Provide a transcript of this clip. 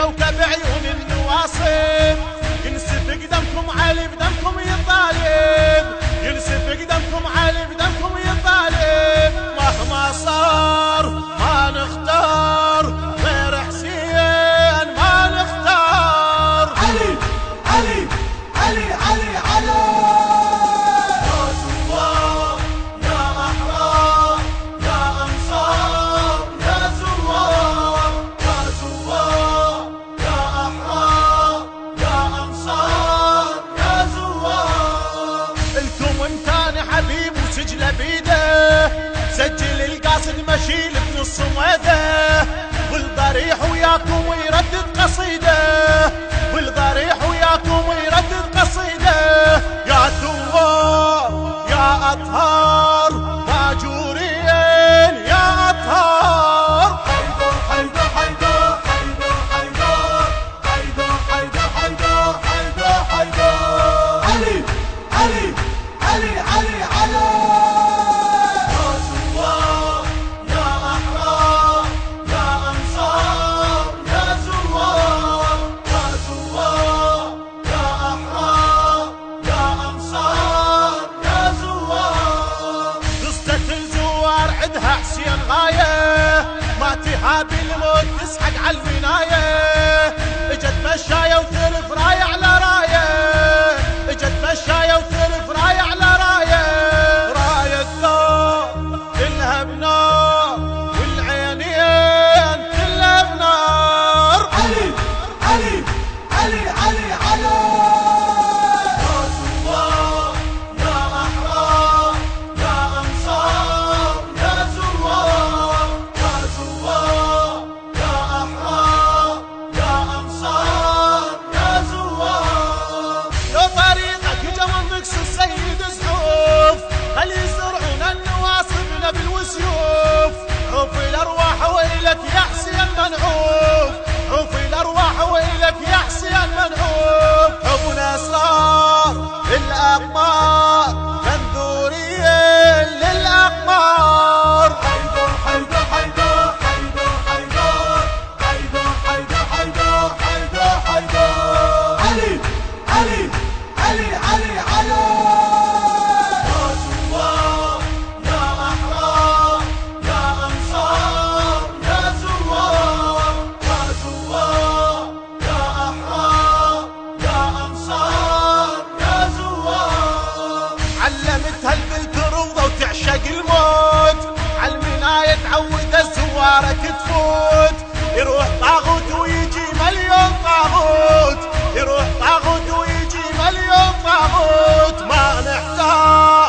شوكة بعيون النواصب، ينسفك دمكم علي بدمكم يطالب، ينسفك دمكم علي بدمكم يطالب. مهما صار ما نختار غير حسين، ما نختار علي علي علي علي علي. يا زوار يا أحرار يا أنصار، يا زوار يا زوار يا أحرار يا أنصار، يا زوار. الكم انتاني حبيب وسجله بيده، سجل القاصد مشيل بنص ويده، والضريح وياكم ويردد قصيده، والضريح وياكم ويردد قصيده. يا ثوار يا أطهار ماجورين، يا أطهار. حيدر حيدر حيدر حيدر حيدر حيدر حيدر حيدر حيدر. علي علي علي علي علي. يا زوار يا أحرار يا أنصار، يا زوار يا زوار يا أحرار يا أنصار، يا زوار. قصة الزوار عدها حسين غاية، ما تهابي الموت تسحق على البناية. اجت مشاية وترف راية على راية، اجت مشاية وترف راية على راية. راية الثار كلها بنار، والعينين كلها بنار. علي علي علي علي علي. يا زوار يا أحرار يا أنصار، يا زوار يا زوار يا أحرار يا أنصار، يا زوار. لو طريقك جمال مكس السيد زحوف، خلي يزرعون النواصبنا بالوسيوف. عوف الأرواح وإلك يا حسين منعوف، عوف الأرواح وإلك يا حسين منعوف. حبن أسرار الأقمار منذورين للأقمار. حيدر حيدر حيدر حيدر حيدر حيدر حيدر حيدر حيدر حيدر. علي علي علي علي علي. يا زوار يا أحرار يا أنصار، يا زوار يا زوار يا أحرار يا أنصار، يا زوار. علمتها البنت روضة وتعشق الموت، عالمناية تعود الزوارة تفوت. يروح طاغوت ويجي مليون طاغوت، يروح طاغوت ويجي مليون طاغوت. ما نحتاج